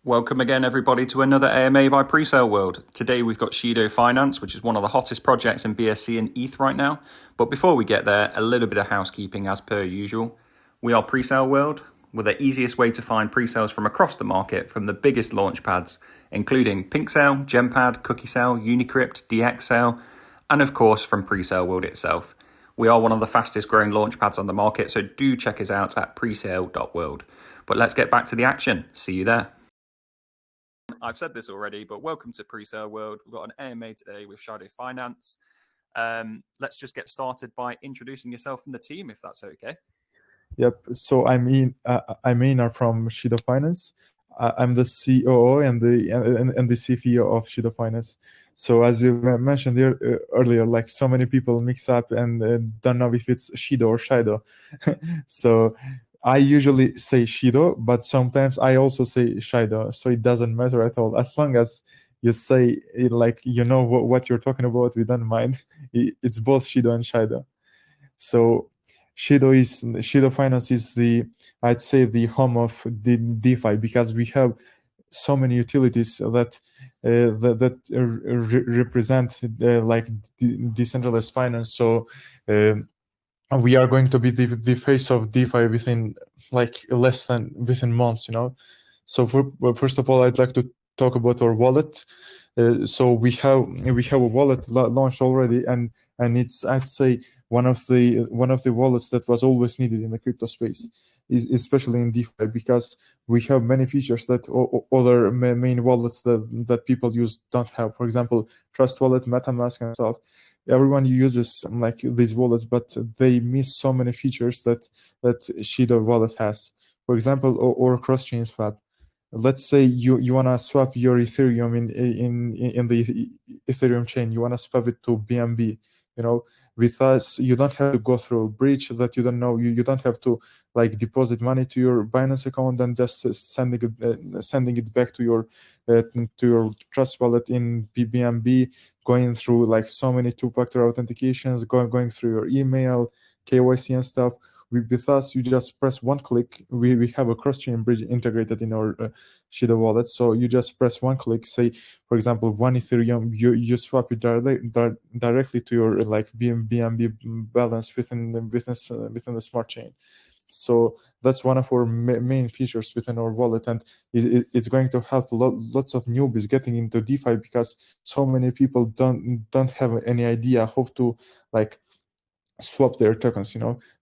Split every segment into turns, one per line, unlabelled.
Welcome again, everybody, to another AMA by Presale World. Today we've got Shido Finance, which is one of the hottest projects in BSC and ETH right now. But before we get there, a little bit of housekeeping as per usual. We are Presale World. We're the easiest way to find presales from across the market from the biggest launch pads, including PinkSale, Gempad, CookieSale, Unicrypt, DXSale, and of course from Presale World itself. We are one of the fastest growing launch pads on the market, so do check us out at presale.world. But let's get back to the action. See you there. I've said this already, but welcome to Presale World. We've got an AMA today with Shido Finance. Let's just get started by introducing yourself and the team, if that's okay.
Yep. So I'm Einar from Shido Finance. I'm the COO and the CFO of Shido Finance. So as you mentioned earlier, like so many people mix up and don't know if it's Shido or Shido. So I usually say Shido, but sometimes I also say Shido. So it doesn't matter at all. As long as you say it like you know what you're talking about, we don't mind. It's both Shido and Shido. So Shido Finance is I'd say the home of the DeFi, because we have so many utilities that represent like decentralized finance. So we are going to be the face of DeFi within within months, So first of all, I'd like to talk about our wallet. So we have a wallet launched already, and it's, I'd say, one of the wallets that was always needed in the crypto space, especially in DeFi, because we have many features that other main wallets that people use don't have. For example, Trust Wallet, MetaMask, and stuff. Everyone uses like these wallets, but they miss so many features that Shido wallet has. For example, or cross-chain swap. Let's say you wanna swap your Ethereum in the Ethereum chain. You wanna swap it to BNB. With us, you don't have to go through a bridge that you don't know. You don't have to like deposit money to your Binance account and just sending it back to your Trust wallet in BNB, going through like so many two-factor authentications, going through your email, KYC and stuff. With us, you just press one click. We have a cross-chain bridge integrated in our Shido wallet. So you just press one click, say, for example, one Ethereum, you swap it directly to your like BNB balance within the smart chain. So that's one of our main features within our wallet, and it's going to help lots of newbies getting into DeFi, because so many people don't have any idea how to like swap their tokens,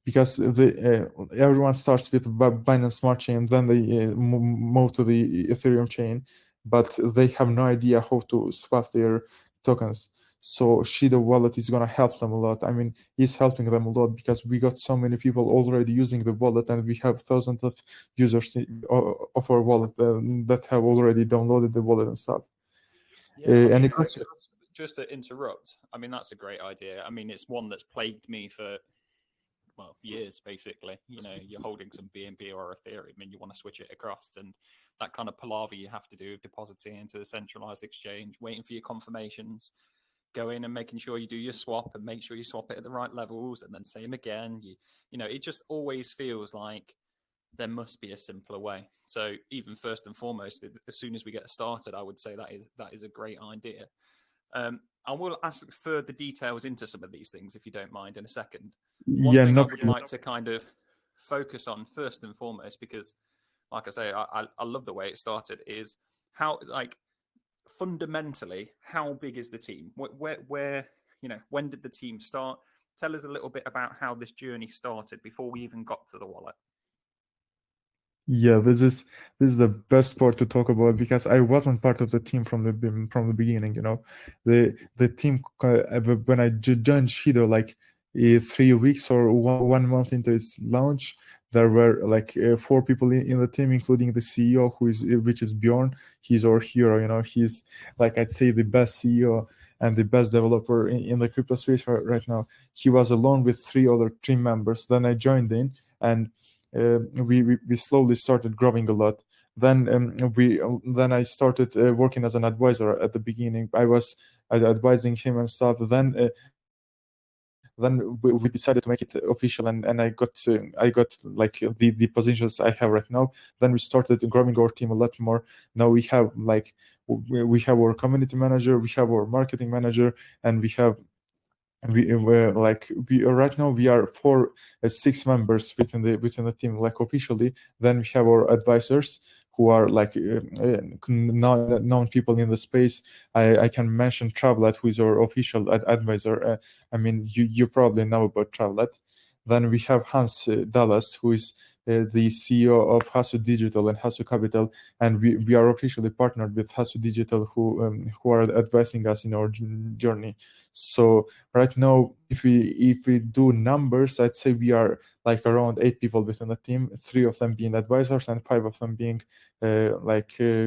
because everyone starts with Binance Smart Chain, then they move to the Ethereum chain, but they have no idea how to swap their tokens. So Shido wallet is going to help them a lot. I mean, it's helping them a lot because we got so many people already using the wallet, and we have thousands of users of our wallet that have already downloaded the wallet and stuff.
Yeah, just to interrupt, I mean, that's a great idea. I mean, it's one that's plagued me for, well, years, basically. You're holding some BNB or Ethereum and you want to switch it across, and that kind of palaver you have to do of depositing into the centralized exchange, waiting for your confirmations, go in and making sure you do your swap and make sure you swap it at the right levels, and then same again. It just always feels like there must be a simpler way. So even first and foremost, as soon as we get started, I would say that is a great idea. I will ask further details into some of these things, if you don't mind, in a second. One thing I would like to kind of focus on first and foremost, because like I say, I love the way it started, is how, like, fundamentally, how big is the team? Where when did the team start? Tell us a little bit about how this journey started before we even got to the wallet.
Yeah, this is the best part to talk about, because I wasn't part of the team from the beginning. The team when I joined Shido, like 3 weeks or 1 month into its launch, there were like 4 people in the team, including the CEO, which is Bjorn. He's our hero. He's like, I'd say, the best CEO and the best developer in the crypto space right now. He was alone with 3 other team members. Then I joined in, and we slowly started growing a lot. Then I started working as an advisor at the beginning. I was advising him and stuff. Then then we decided to make it official, and I got like the positions I have right now. Then we started growing our team a lot more. Now we have like we have our community manager, we have our marketing manager, and we were like we right now we are 6 members within the team, like officially. Then we have our advisors who are like known people in the space. I can mention Travlet, who is our official advisor. I mean, you probably know about Travlet. Then we have Hans Dallas, who is the CEO of Hasu Digital and Hasu Capital, and we are officially partnered with Hasu Digital, who are advising us in our journey. So right now, if we do numbers, I'd say we are like around 8 people within the team, 3 of them being advisors and 5 of them being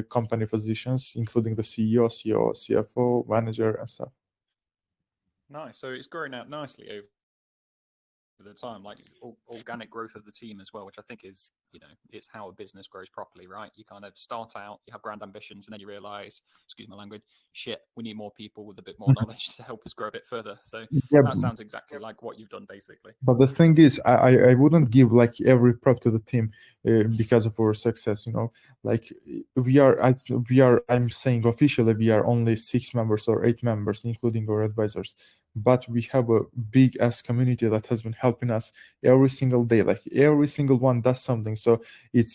company positions, including the CEO, CFO, manager, and stuff.
Nice. So it's growing out nicely over the time, like organic growth of the team as well, which I think is, it's how a business grows properly, right? You kind of start out, you have grand ambitions, and then you realize, excuse my language, shit, we need more people with a bit more knowledge to help us grow a bit further. So
Yeah,
that sounds exactly like what you've done, basically.
but the thing is, I wouldn't give like every prop to the team because of our success. Like I'm saying officially we are only 6 members or 8 members, including our advisors. But we have a big ass community that has been helping us every single day. Like every single one does something. So we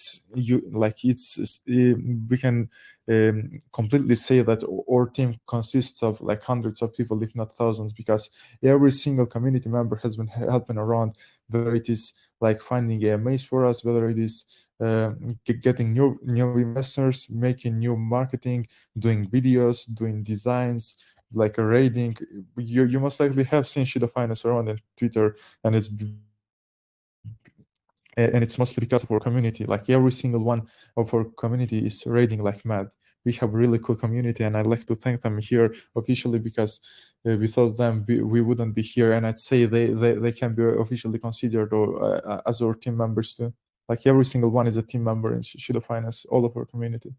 can completely say that our team consists of like hundreds of people, if not thousands, because every single community member has been helping around, whether it is like finding a maze for us, whether it is getting new investors, making new marketing, doing videos, doing designs, like a raiding. You most likely have seen Shido Finance around on Twitter, and it's mostly because of our community. Like every single one of our community is raiding like mad. We have really cool community, and I'd like to thank them here officially, because without them we wouldn't be here. And I'd say they can be officially considered as our team members too. Like every single one is a team member in Shido Finance, all of our community.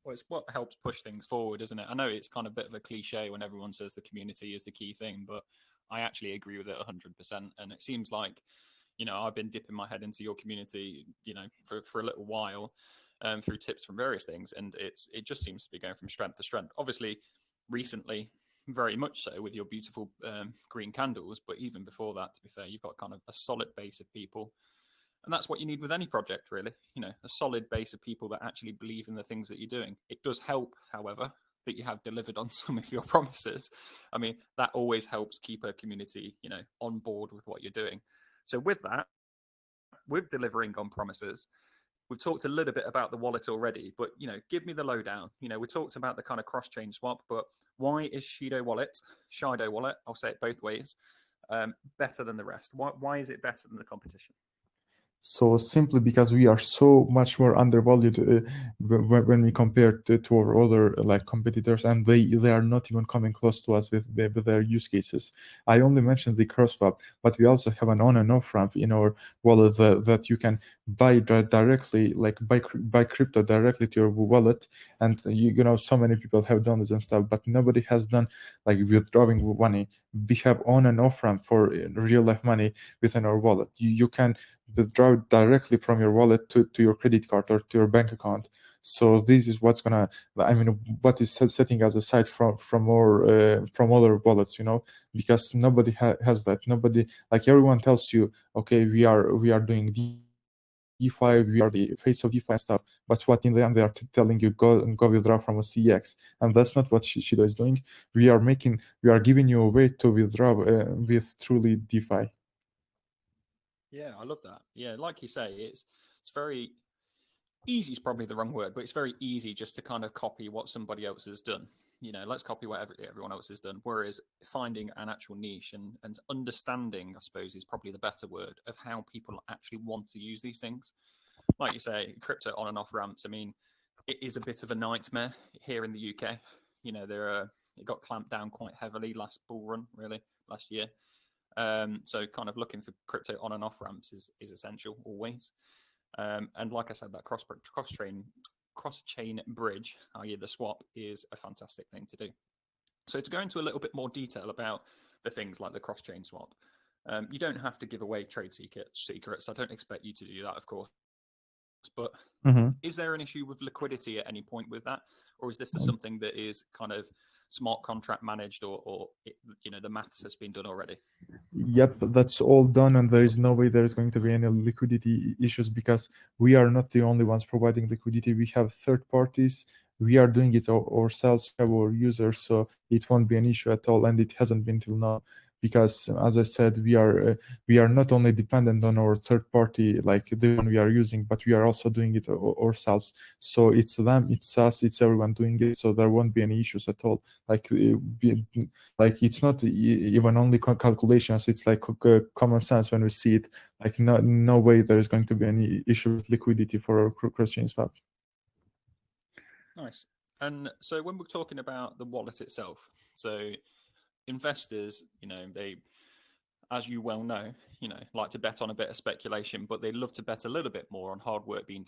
Well, it's what helps push things forward, isn't it? I know it's kind of a bit of a cliche when everyone says the community is the key thing, but I actually agree with it 100%. And it seems like, I've been dipping my head into your community, for a little while, through tips from various things, and it just seems to be going from strength to strength. Obviously, recently, very much so with your beautiful green candles, but even before that, to be fair, you've got kind of a solid base of people. And that's what you need with any project, really. A solid base of people that actually believe in the things that you're doing. It does help, however, that you have delivered on some of your promises. I mean, that always helps keep a community, on board with what you're doing. So with that, with delivering on promises, we've talked a little bit about the wallet already, but give me the lowdown. We talked about the kind of cross-chain swap, but why is Shido Wallet, I'll say it both ways, better than the rest? Why is it better than the competition?
So simply because we are so much more undervalued when we compare to our other like competitors, and they are not even coming close to us with their use cases. I only mentioned the cross swap, but we also have an on and off ramp in our wallet that you can buy directly, like buy crypto directly to your wallet. And so many people have done this and stuff, but nobody has done like withdrawing money. We have on and off ramp for real life money within our wallet. You can withdraw directly from your wallet to your credit card or to your bank account. So this is what is setting us aside from other wallets, because nobody has that. Nobody, like everyone tells you, okay, we are doing DeFi, we are the face of DeFi and stuff. But what in the end they are telling you, go withdraw from a CX, and that's not what Shido is doing. We are giving you a way to withdraw with truly DeFi.
Yeah, I love that. Yeah, like you say, it's very easy is probably the wrong word, but it's very easy just to kind of copy what somebody else has done. Let's copy what everyone else has done. Whereas finding an actual niche and understanding, I suppose, is probably the better word of how people actually want to use these things. Like you say, crypto on and off ramps. I mean, it is a bit of a nightmare here in the UK. It got clamped down quite heavily last bull run, really, last year. So kind of looking for crypto on and off ramps is essential always. And like I said, that cross-chain bridge, i.e. the swap, is a fantastic thing to do. So to go into a little bit more detail about the things like the cross-chain swap. You don't have to give away trade secrets. I don't expect you to do that, of course. But is there an issue with liquidity at any point with that, or is this something that is kind of smart contract managed, or the maths has been done already?
Yep, that's all done, and there is no way there is going to be any liquidity issues because we are not the only ones providing liquidity. We have third parties. We are doing it ourselves, have our users, so it won't be an issue at all, and it hasn't been till now. Because, as I said, we are not only dependent on our third party, like the one we are using, but we are also doing it ourselves. So it's them, it's us, it's everyone doing it. So there won't be any issues at all. Like it's not even only calculations. It's like common sense when we see it. Like no way there is going to be any issue with liquidity for our cross-chain swap.
Nice. And so when we're talking about the wallet itself, so investors, they, as you well know, like to bet on a bit of speculation, but they love to bet a little bit more on hard work being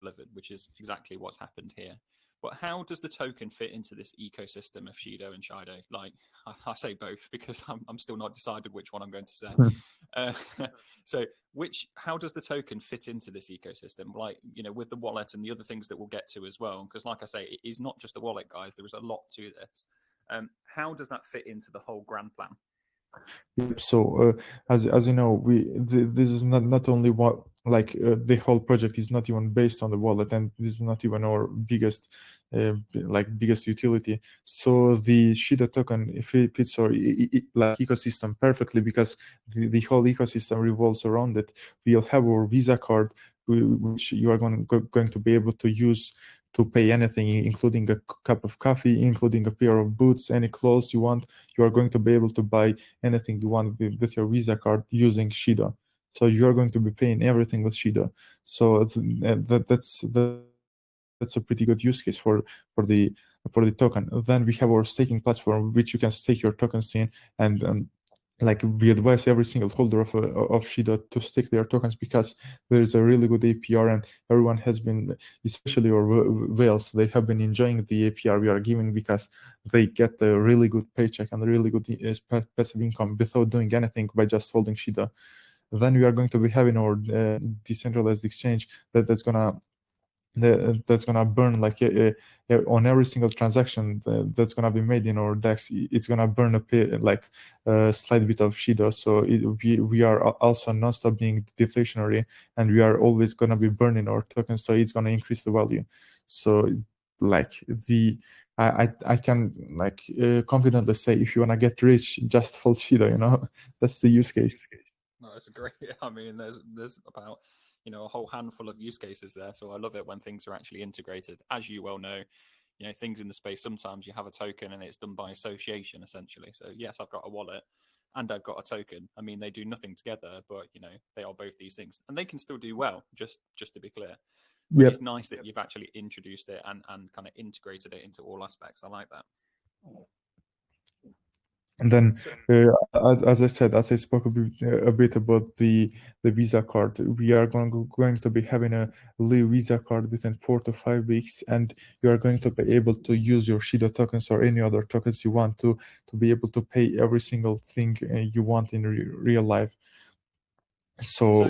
delivered, which is exactly what's happened here. But how does the token fit into this ecosystem of Shido and Shido? Like, I say both because I'm still not decided which one I'm going to say. So how does the token fit into this ecosystem? Like, with the wallet and the other things that we'll get to as well. Because like I say, it is not just the wallet, guys. There is a lot to this. How does that fit into the whole grand plan?
So as you know, this is not only what the whole project is not even based on the wallet, and this is not even our biggest utility. So the Shido token fits our ecosystem perfectly because the whole ecosystem revolves around it. We'll have our Visa card, which you are going to be able to use to pay anything, including a cup of coffee, including a pair of boots, any clothes you want. You are going to be able to buy anything you want with your Visa card using Shido. So you are going to be paying everything with Shido. So that's a pretty good use case for the token. Then we have our staking platform, which you can stake your tokens in, and we advise every single holder of Shido to stake their tokens because there is a really good APR, and everyone has been, especially our whales, they have been enjoying the APR we are giving because they get a really good paycheck and a really good passive income without doing anything by just holding Shido. Then we are going to be having our decentralized exchange that's gonna burn on every single transaction that's gonna be made in our DEX. It's gonna burn a slight bit of Shido. So we are also non-stop being deflationary, and we are always gonna be burning our tokens. So it's gonna increase the value. So I can confidently say, if you wanna get rich, just hold Shido. That's the use case.
No, that's a great. I mean, there's about a whole handful of use cases there. So I love it when things are actually integrated. As you well know, things in the space, sometimes you have a token and it's done by association, essentially. So yes, I've got a wallet and I've got a token. I mean, they do nothing together, but they are both these things, and they can still do well, just to be clear. But It's nice that you've actually introduced it and kind of integrated it into all aspects. I like that.
And then, as I spoke a bit about the Visa card, we are going to be having a live Visa card within 4 to 5 weeks, and you are going to be able to use your Shido tokens or any other tokens you want to be able to pay every single thing you want in real life. So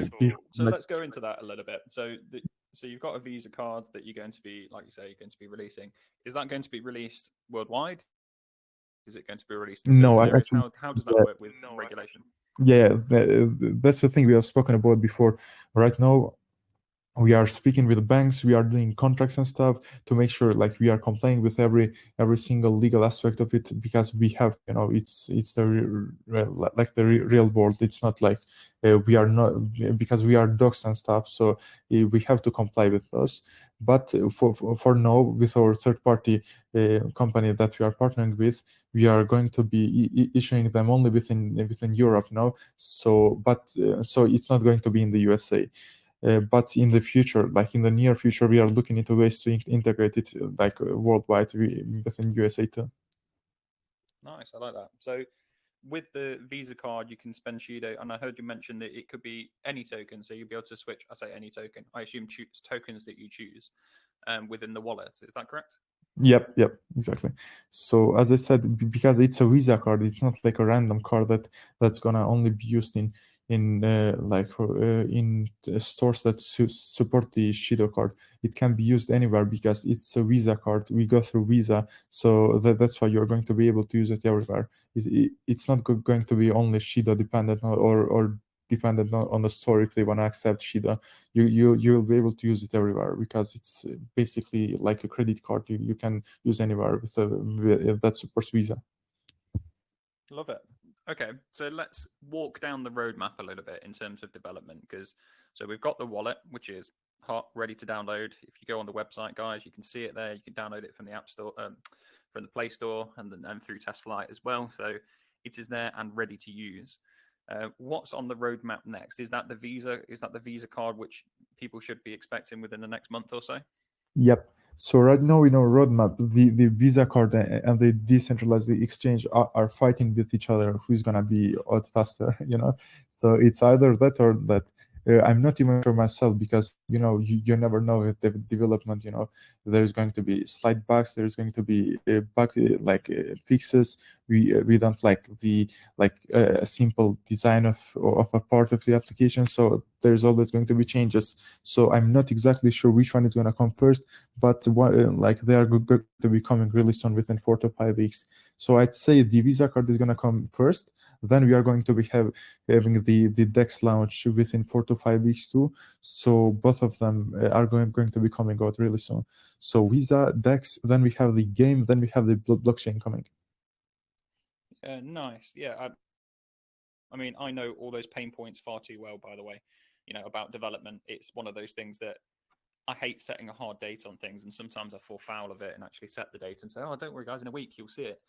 let's go into that a little bit. So you've got a Visa card that you're going to be, like you say, you're going to be releasing. Is that going to be released worldwide? Is it going to be released in certain areas? How does that work with regulation?
Yeah, that's the thing we have spoken about before. Right now, we are speaking with banks, we are doing contracts and stuff to make sure we are complying with every single legal aspect of it, because we have it's the real world. It's not like we are not, because we are docs and stuff, so we have to comply with those. But for now, with our third party company that we are partnering with, we are going to be issuing them only within Europe now. So it's not going to be in the USA. But in the future, in the near future, we are looking into ways to integrate it worldwide within USA too.
Nice, I like that. So with the Visa card, you can spend Shido, and I heard you mention that it could be any token, so you'll be able to switch. I say any token. I assume choose tokens that you choose within the wallet. Is that correct?
Yep, exactly. So as I said, because it's a Visa card, it's not like a random card that's gonna only be used in like for in stores that support the Shido card. It can be used anywhere because it's a Visa card. We go through Visa, so that's why you're going to be able to use it everywhere. It's not going to be only Shido dependent or dependent on the store if they want to accept Shido. You'll be able to use it everywhere because it's basically like a credit card you can use anywhere that supports Visa.
Love it. Okay, so let's walk down the roadmap a little bit in terms of development, because so we've got the wallet, which is hot, ready to download. If you go on the website, guys, you can see it there. You can download it from the App Store, from the Play Store, and through TestFlight as well. So it is there and ready to use. What's on the roadmap next? Is that the Visa? Is that the Visa card which people should be expecting within the next month or so?
Yep. So right now in our roadmap, the Visa card and the decentralized exchange are fighting with each other. Who's gonna be out faster? So it's either that or that. I'm not even sure myself because you never know with the development. There's going to be slight bugs. There's going to be bug fixes. We don't like the a simple design of a part of the application. So there's always going to be changes. So I'm not exactly sure which one is going to come first, but they are going to be coming really soon within 4 to 5 weeks. So I'd say the Visa card is going to come first. Then we are going to be having the DEX launch within 4 to 5 weeks too. So both of them are going to be coming out really soon. So Visa, DEX, then we have the game, then we have the blockchain coming.
Nice. Yeah. I mean, I know all those pain points far too well, by the way, about development. It's one of those things that I hate setting a hard date on things. And sometimes I fall foul of it and actually set the date and say, oh, don't worry, guys, in a week, you'll see it.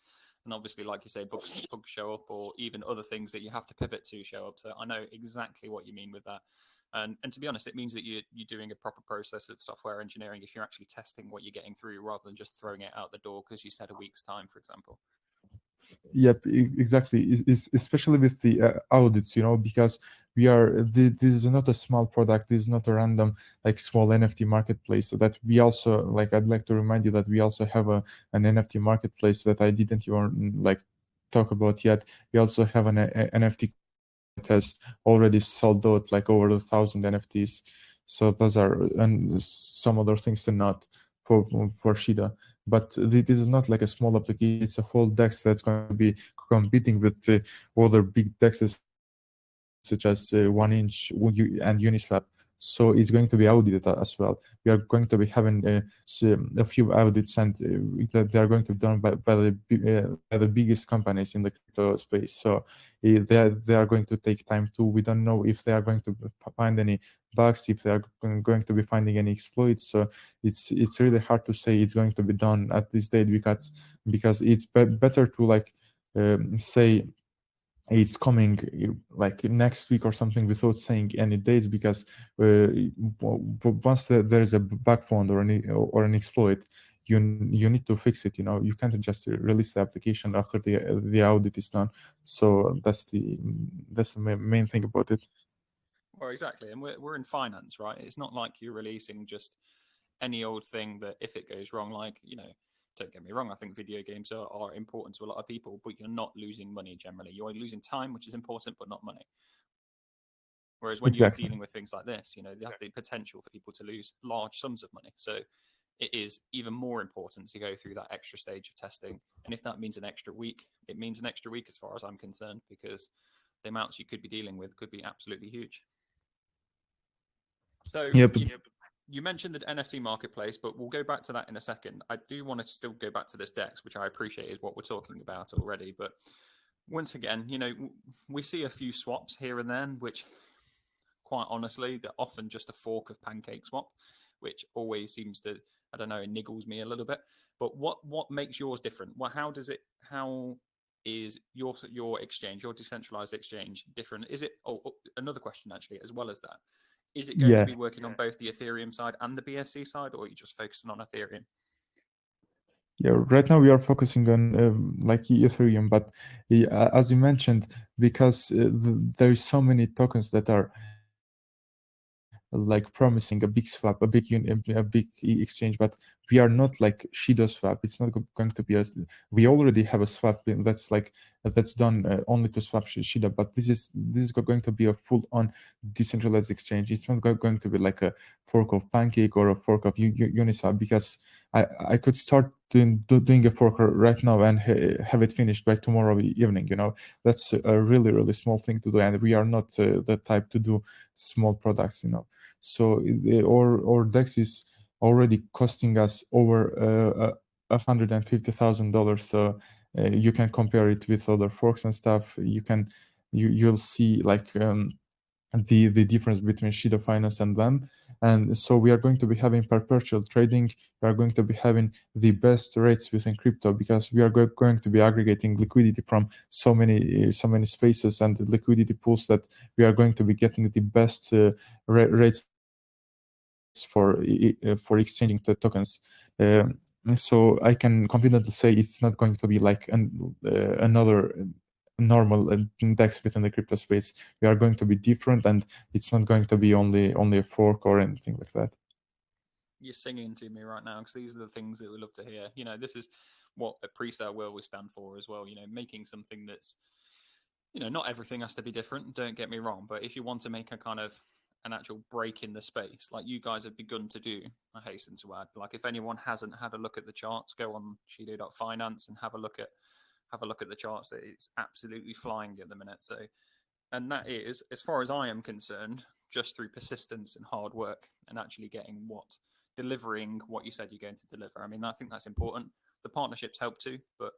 And obviously, like you say, bugs show up, or even other things that you have to pivot to show up. So I know exactly what you mean with that. And to be honest, it means that you're doing a proper process of software engineering if you're actually testing what you're getting through rather than just throwing it out the door because you said a week's time, for example.
Yep, exactly. Especially with the audits, because this is not a small product. This is not a random small NFT marketplace. So that we also I'd like to remind you that we also have an NFT marketplace that I didn't even talk about yet. We also have an NFT that has already sold out over 1,000 NFTs. So those are and some other things to note for Shida. But this is not like a small application. It's a whole DEX that's going to be competing with the other big DEXs such as 1inch and Uniswap. So it's going to be audited as well. We are going to be having a few audits, and they are going to be done by the biggest companies in the crypto space. So they are going to take time too. We don't know if they are going to find any bugs, if they are going to be finding any exploits. So it's really hard to say it's going to be done at this date because it's better to say it's coming next week or something without saying any dates, because once there is a bug found or an exploit, you need to fix it. You can't just release the application after the audit is done. So that's the main thing about it.
Well, exactly, and we're in finance, right? It's not like you're releasing just any old thing that if it goes wrong, don't get me wrong, I think video games are important to a lot of people, but you're not losing money generally. You're losing time, which is important, but not money. Whereas when you're dealing with things like this, you have the potential for people to lose large sums of money. So it is even more important to go through that extra stage of testing. And if that means an extra week, it means an extra week as far as I'm concerned, because the amounts you could be dealing with could be absolutely huge. So you mentioned the NFT marketplace, but we'll go back to that in a second. I do want to still go back to this DEX, which I appreciate is what we're talking about already. But once again, we see a few swaps here and then, which quite honestly, they're often just a fork of Pancake Swap, which always seems to, I don't know, it niggles me a little bit. But what makes yours different? How is your exchange, your decentralized exchange, different? Is it? Another question actually, as well as that. Is it going to be working on both the Ethereum side and the BSC side, or are you just focusing on Ethereum?
Yeah, right now we are focusing on Ethereum, but as you mentioned, because there is so many tokens that are like promising a big swap, a big exchange, but we are not like Shido swap. It's not going to be a. We already have a swap that's done only to swap Shida, but this is going to be a full-on decentralized exchange. It's not going to be like a fork of Pancake or a fork of Uniswap, because I could start doing a fork right now and have it finished by tomorrow evening. That's a really, really small thing to do, and we are not the type to do small products. So or DEX is already costing us over $150,000. So you can compare it with other forks and stuff. You'll see like the difference between Shido Finance and them. And so we are going to be having perpetual trading. We are going to be having the best rates within crypto, because we are going to be aggregating liquidity from so many spaces and liquidity pools, that we are going to be getting the best rates for exchanging the tokens. So I can confidently say it's not going to be like another normal index within the crypto space. We are going to be different, and it's not going to be only a fork or anything like that.
You're singing to me right now, because these are the things that we love to hear. This is what at Presale will we stand for as well. Making something that's, not everything has to be different. Don't get me wrong, but if you want to make a kind of an actual break in the space, like you guys have begun to do, I hasten to add. Like if anyone hasn't had a look at the charts, go on Shido.finance and have a look at the charts. It's absolutely flying at the minute. So, and that is, as far as I am concerned, just through persistence and hard work and actually delivering what you said you're going to deliver. I mean, I think that's important. The partnerships help too, but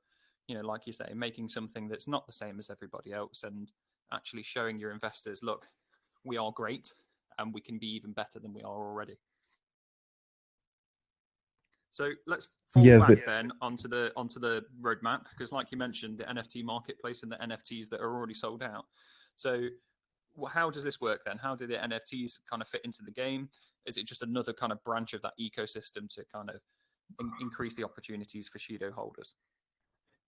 like you say, making something that's not the same as everybody else and actually showing your investors, look, we are great and we can be even better than we are already. So let's fall back then onto the roadmap, because like you mentioned, the NFT marketplace and the NFTs that are already sold out. So how does this work then? How do the NFTs kind of fit into the game? Is it just another kind of branch of that ecosystem to kind of increase the opportunities for Shido holders?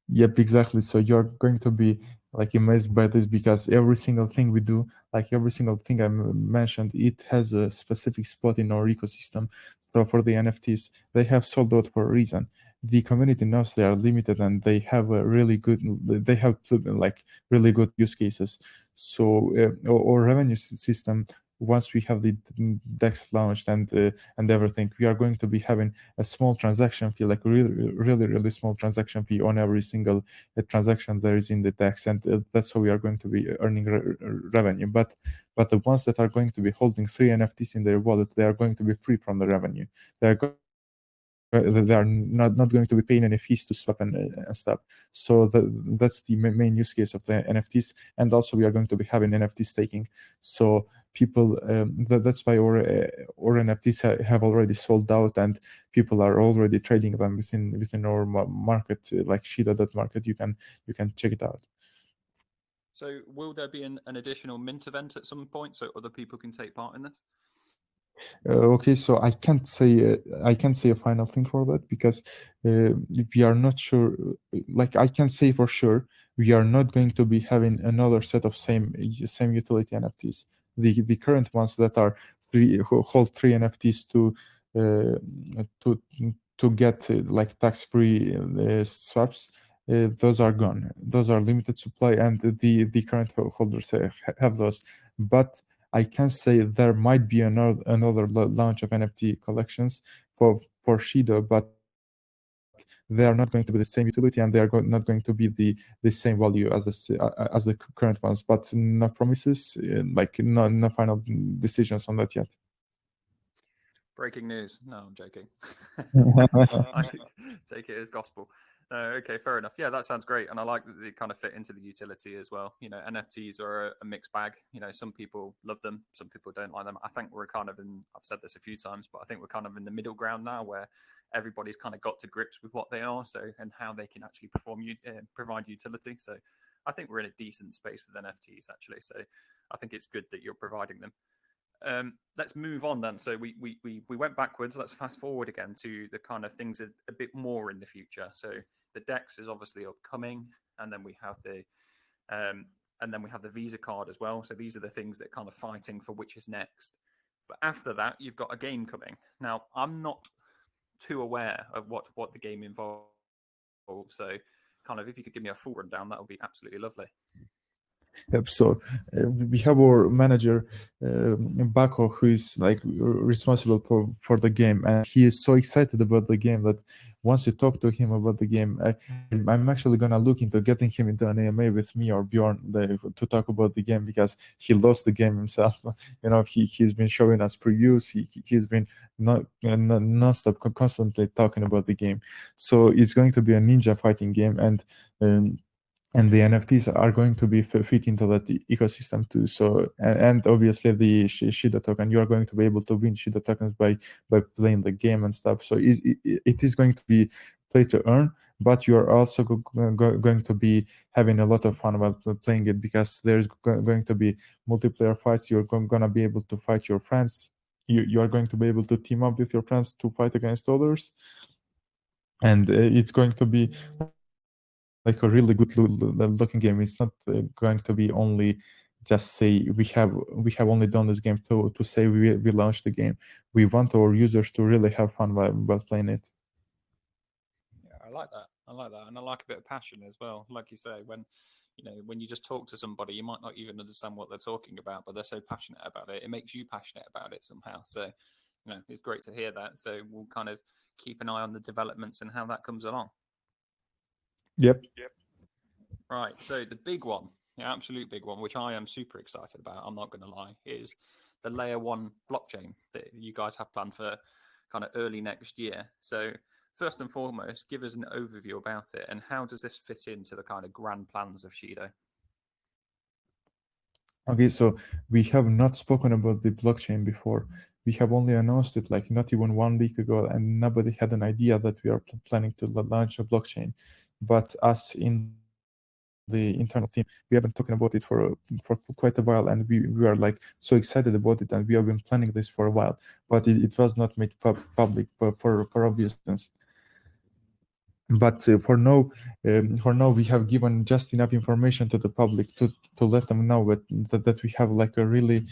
Yep, exactly. So you're going to be like amazed by this, because every single thing we do, like every single thing I mentioned, it has a specific spot in our ecosystem. So for the NFTs, they have sold out for a reason. The community knows they are limited, and they have like really good use cases. So our revenue system, once we have the DEX launched and everything, we are going to be having a small transaction fee, like really, really, really small transaction fee on every single transaction there is in the DEX, and that's how we are going to be earning revenue. But the ones that are going to be holding 3 NFTs in their wallet, they are going to be free from the revenue. They are not going to be paying any fees to swap and stuff. So that's the main use case of the NFTs. And also we are going to be having NFT staking. So people, that's why our NFTs have already sold out, and people are already trading them within our market, like Shido.market. You can check it out.
So will there be an additional mint event at some point so other people can take part in this?
Okay, so I can't say a final thing for that, because we are not sure. Like I can say for sure, we are not going to be having another set of same utility NFTs. The current ones that are hold 3 NFTs to get like tax-free swaps. Those are gone. Those are limited supply, and the current holders have those. But I can say there might be another launch of NFT collections for Shido, but they are not going to be the same utility, and they are not going to be the same value as the current ones. But no promises, like no final decisions on that yet.
Breaking news. No, I'm joking. I take it as gospel. Okay, fair enough. Yeah, that sounds great, and I like that they kind of fit into the utility as well. NFTs are a mixed bag. Some people love them, some people don't like them. I think we're kind of in. I've said this a few times, but I think we're kind of in the middle ground now, where everybody's kind of got to grips with what they are, so and how they can actually provide utility. So, I think we're in a decent space with NFTs actually. So, I think it's good that you're providing them. Let's move on then. So we went backwards. Let's fast forward again to the kind of things a bit more in the future. So the DEX is obviously upcoming, and then we have the Visa card as well. So these are the things that kind of fighting for which is next. But after that, you've got a game coming. Now, I'm not too aware of what the game involves, so kind of if you could give me a full rundown, that would be absolutely lovely.
Yep. So we have our manager Bako, who is like responsible for the game, and he is so excited about the game that once you talk to him about the game, I'm actually gonna look into getting him into an AMA with me or Bjorn to talk about the game because he loves the game himself. You know, he's been showing us previews. He's been non-stop constantly talking about the game. So it's going to be a ninja fighting game, um, and the NFTs are going to be fit into that ecosystem too. So and obviously the Shido token, you are going to be able to win Shido tokens by playing the game and stuff. So it is going to be play to earn, but you are also going to be having a lot of fun while playing it because there's going to be multiplayer fights. You're going to be able to fight your friends. You are going to be able to team up with your friends to fight against others, and it's going to be like a really good looking game. It's not going to be only just say we have only done this game to say we launched the game. We want our users to really have fun while playing it.
Yeah, I like that. I like that, and I like a bit of passion as well. Like you say, when you just talk to somebody, you might not even understand what they're talking about, but they're so passionate about it. It makes you passionate about it somehow. So, it's great to hear that. So we'll kind of keep an eye on the developments and how that comes along.
Yep.
Right. So the big one, the absolute big one, which I am super excited about, I'm not going to lie, is the layer one blockchain that you guys have planned for kind of early next year. So first and foremost, give us an overview about it and how does this fit into the kind of grand plans of Shido?
Okay, so we have not spoken about the blockchain before. We have only announced it like not even 1 week ago, and nobody had an idea that we are planning to launch a blockchain. But us in the internal team, we have been talking about it for quite a while, and we are like so excited about it, and we have been planning this for a while. But it was not made public for obvious reasons. But for now, we have given just enough information to the public to let them know that we have like a really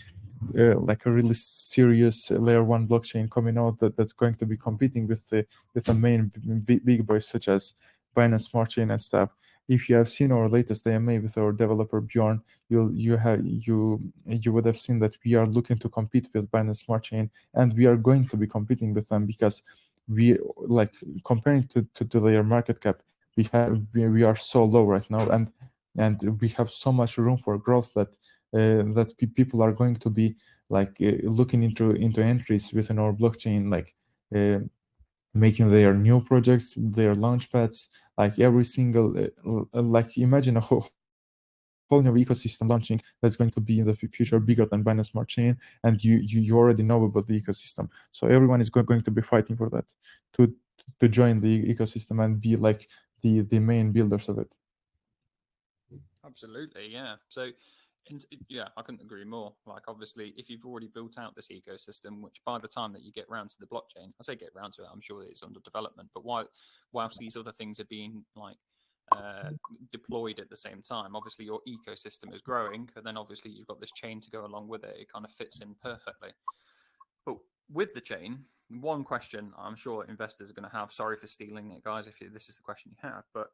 serious layer one blockchain coming out that's going to be competing with the main big boys such as Binance Smart Chain and stuff. If you have seen our latest AMA with our developer Bjorn, you would have seen that we are looking to compete with Binance Smart Chain, and we are going to be competing with them because we like comparing to their market cap, we are so low right now, and we have so much room for growth that people are going to be like looking into entries within our blockchain, like uh, making their new projects, their launch pads, like every single like imagine a whole new ecosystem launching that's going to be in the future bigger than Binance Smart Chain, and you already know about the ecosystem. So everyone is going to be fighting for that to to join the ecosystem and be like the main builders of it.
Absolutely, yeah. So, yeah, I couldn't agree more. Like, obviously, if you've already built out this ecosystem, which by the time that you get round to the blockchain, I say get round to it, I'm sure it's under development. But whilst these other things are being like uh, deployed at the same time, obviously your ecosystem is growing, and then obviously you've got this chain to go along with it. It kind of fits in perfectly. But with the chain, one question I'm sure investors are going to have. Sorry for stealing it, guys, if this is the question you have, but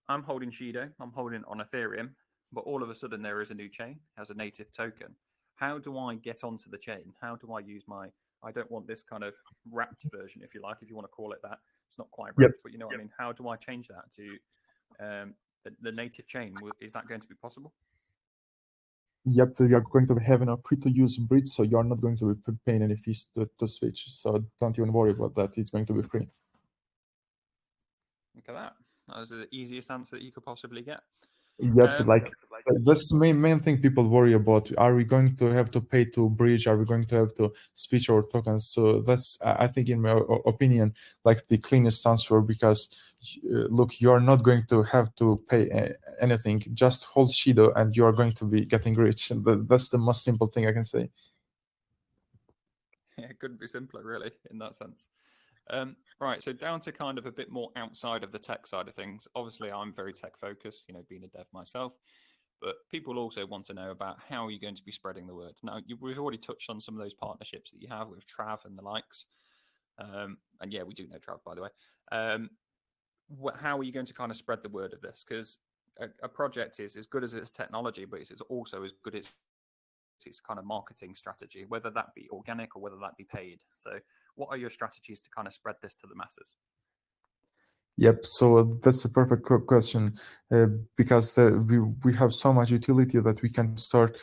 I'm holding Shido, I'm holding it on Ethereum, but all of a sudden there is a new chain, has a native token. How do I get onto the chain? How do I use I don't want this kind of wrapped version, if you like, if you want to call it that. It's not quite
Yep.
wrapped, but you know what I mean? How do I change that to the native chain? Is that going to be possible?
Yep, so you're going to be having a free-to-use bridge, so you're not going to be paying any fees to switch. So don't even worry about that. It's going to be free.
Look at that. That was the easiest answer that you could possibly get.
Yep, like that's the main thing people worry about. Are we going to have to pay to bridge? Are we going to have to switch our tokens? So that's, I think, in my opinion, like the cleanest answer because look, you're not going to have to pay anything. Just hold Shido and you are going to be getting rich. And that's the most simple thing I can say.
Yeah, it couldn't be simpler, really, in that sense. Right, so down to kind of a bit more outside of the tech side of things. Obviously, I'm very tech focused, being a dev myself. But people also want to know about how you're going to be spreading the word. Now, we've already touched on some of those partnerships that you have with Trav and the likes. And yeah, we do know Trav, by the way. How are you going to kind of spread the word of this? Because a project is as good as its technology, but it's also as good as its kind of marketing strategy, whether that be organic or whether that be paid. So what are your strategies to kind of spread this to the masses?
Yep. So that's a perfect question, because we have so much utility that we can start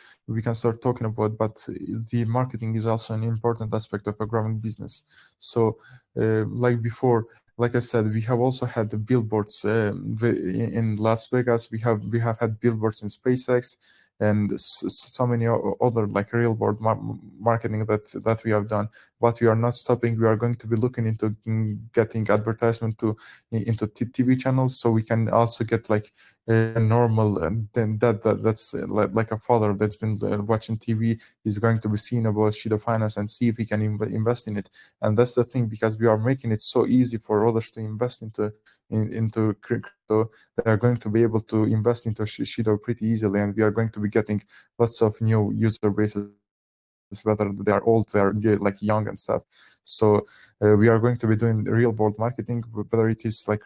talking about. But the marketing is also an important aspect of a growing business. So, like before, like I said, we have also had the billboards in Las Vegas. We have had billboards in SpaceX, and so many other like real world marketing that we have done. But we are not stopping. We are going to be looking into getting advertisement into TV channels, so we can also get like a normal, and then that's like a father that's been watching TV is going to be seeing about Shido Finance and see if he can invest in it. And that's the thing, because we are making it so easy for others to invest into crypto. They are going to be able to invest into Shido pretty easily, and we are going to be getting lots of new user bases, whether they are old, they are like young and stuff. So we are going to be doing real world marketing, whether it is like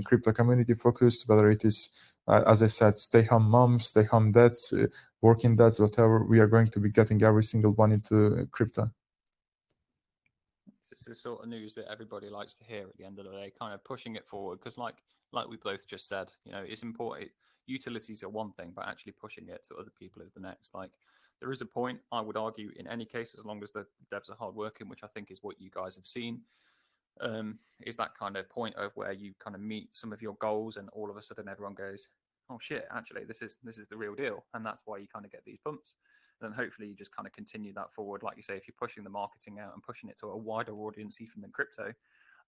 crypto community focused, whether it is, as I said, stay home moms, stay home dads, working dads, whatever. We are going to be getting every single one into crypto.
It's the sort of news that everybody likes to hear at the end of the day, kind of pushing it forward. Because like we both just said, it's important. Utilities are one thing, but actually pushing it to other people is the next. Like, there is a point, I would argue, in any case, as long as the devs are hardworking, which I think is what you guys have seen, is that kind of point of where you kind of meet some of your goals, and all of a sudden everyone goes, "Oh shit, actually, this is the real deal," and that's why you kind of get these bumps. And then hopefully you just kind of continue that forward. Like you say, if you're pushing the marketing out and pushing it to a wider audience, even than crypto,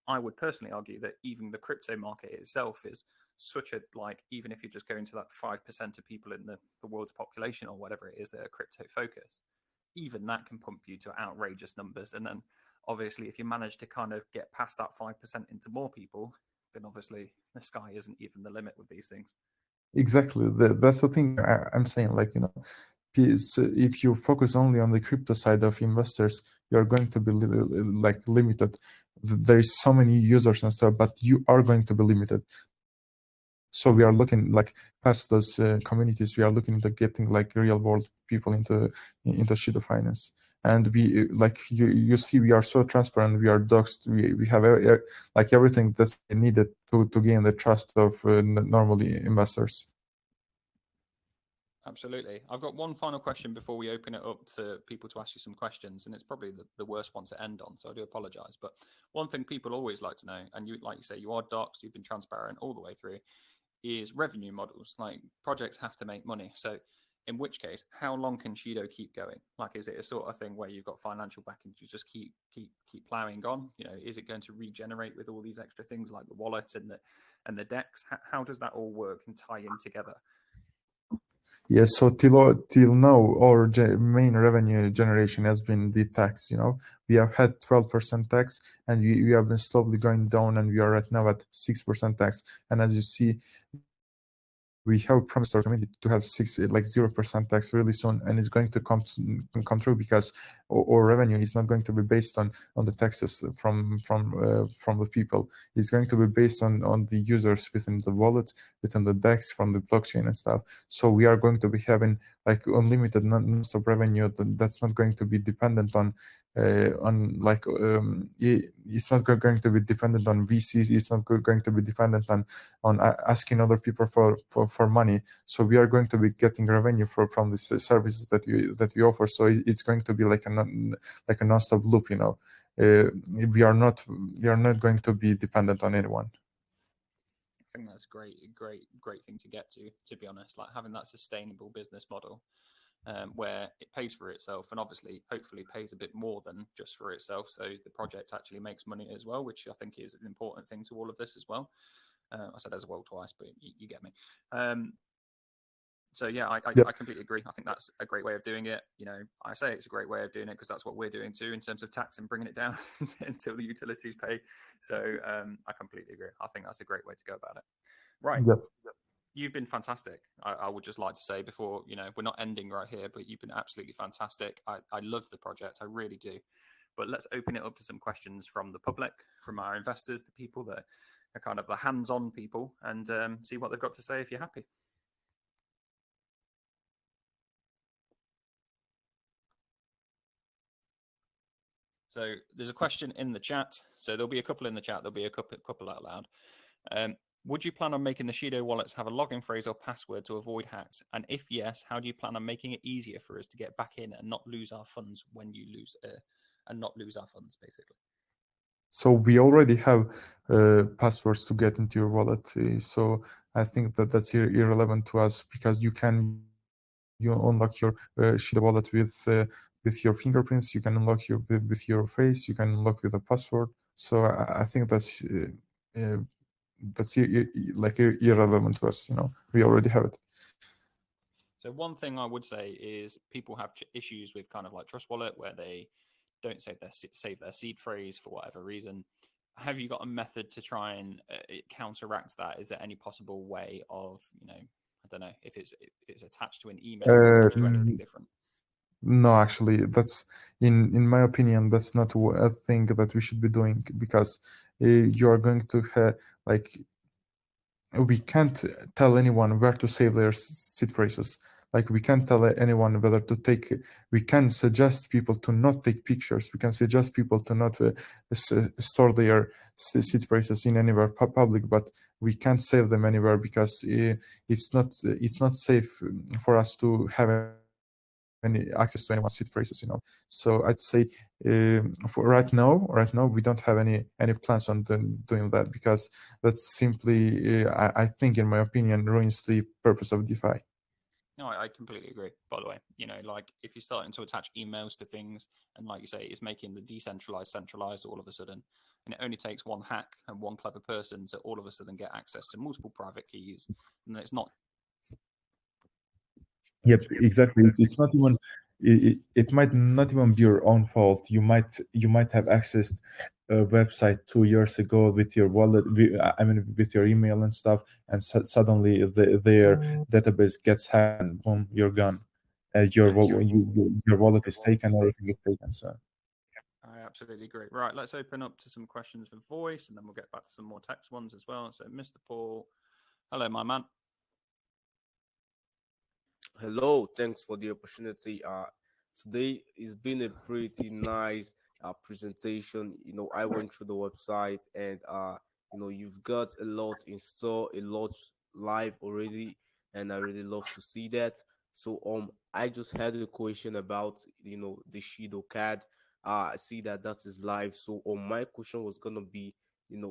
I would personally argue that even the crypto market itself is such a, like, even if you're just going to that 5% of people in the world's population or whatever it is that are crypto focused, even that can pump you to outrageous numbers. And then obviously if you manage to kind of get past that 5% into more people, then obviously the sky isn't even the limit with these things.
Exactly. That's the thing I'm saying. Like, so if you focus only on the crypto side of investors, you're going to be like limited. There is so many users and stuff, but you are going to be limited. So we are looking like past those communities. We are looking into getting like real world people into Shido Finance. And we like you see, we are so transparent. We are doxed. We have like everything that's needed to gain the trust of normally investors.
Absolutely. I've got one final question before we open it up to people to ask you some questions, and it's probably the worst one to end on, so I do apologize. But one thing people always like to know, and you, like you say, you are doxed, you've been transparent all the way through, is revenue models. Like, projects have to make money. So in which case, how long can Shido keep going? Like, is it a sort of thing where you've got financial backing to just keep plowing on? Is it going to regenerate with all these extra things like the wallet and the decks? How does that all work and tie in together?
Yes, so till now, our main revenue generation has been the tax. We have had 12% tax, and we have been slowly going down, and we are right now at 6% tax. And as you see, we have promised our community to have 0% tax really soon, and it's going to come true, because our revenue is not going to be based on the taxes from the people. It's going to be based on the users within the wallet, within the DEX, from the blockchain and stuff. So we are going to be having like unlimited non-stop revenue that's not going to be dependent on like it's not going to be dependent on VCs. It's not going to be dependent on asking other people for money. So we are going to be getting revenue from the services that we offer. So it's going to be like a non-stop loop. We are not going to be dependent on anyone.
I think that's great thing to get to be honest, like having that sustainable business model, where it pays for itself, and obviously hopefully pays a bit more than just for itself, so the project actually makes money as well, which I think is an important thing to all of this as well. I said as well twice, but you get me. So yeah,
Yep.
I completely agree. I think that's a great way of doing it. I say it's a great way of doing it because that's what we're doing too in terms of tax and bringing it down until the utilities pay. So I completely agree. I think that's a great way to go about it. Right.
Yep.
you've been fantastic. I would just like to say before, we're not ending right here, but you've been absolutely fantastic. I love the project. I really do. But let's open it up to some questions from the public, from our investors, the people that are kind of the hands-on people, and see what they've got to say if you're happy. So there's a question in the chat. So there'll be a couple in the chat. There'll be a couple out loud. Would you plan on making the Shido wallets have a login phrase or password to avoid hacks? And if yes, how do you plan on making it easier for us to get back in and not lose our funds when you lose and not lose our funds, basically?
So we already have passwords to get into your wallet. So I think that that's irrelevant to us, because you unlock your Shido wallet with your fingerprints. You can unlock with your face. You can unlock with a password. So I think that's like irrelevant to us. We already have it.
So one thing I would say is people have issues with kind of like Trust Wallet where they don't save their seed phrase for whatever reason. Have you got a method to try and counteract that? Is there any possible way of, I don't know, if it's attached to an email or attached to anything different?
No, actually, that's in my opinion, that's not a thing that we should be doing, because you are going to have we can't tell anyone where to save their seed phrases. Like, we can't tell anyone whether to take. We can suggest people to not take pictures. We can suggest people to not store their seed phrases in anywhere public, but we can't save them anywhere, because it's not safe for us to have any access to anyone's seed phrases. So I'd say for right now we don't have any plans on doing that, because that's simply I think, in my opinion, ruins the purpose of DeFi.
No, I completely agree. By the way, like if you're starting to attach emails to things, and like you say, it's making the decentralized centralized all of a sudden, and it only takes one hack and one clever person to all of a sudden get access to multiple private keys, and it's not.
Yep, exactly. It's not even. It might not even be your own fault. You might have accessed a website 2 years ago with your wallet. With your email and stuff, and suddenly their database gets hacked, and boom, you're gone. Your wallet is taken, everything is taken. So
I absolutely agree. Right, let's open up to some questions for voice, and then we'll get back to some more text ones as well. So, Mr. Paul, hello, my man.
Hello, thanks for the opportunity. Today it's been a pretty nice presentation. I went through the website, and you've got a lot in store, a lot live already, and I really love to see that. So I just had a question about the Shido card. I see that is live. So my question was gonna be in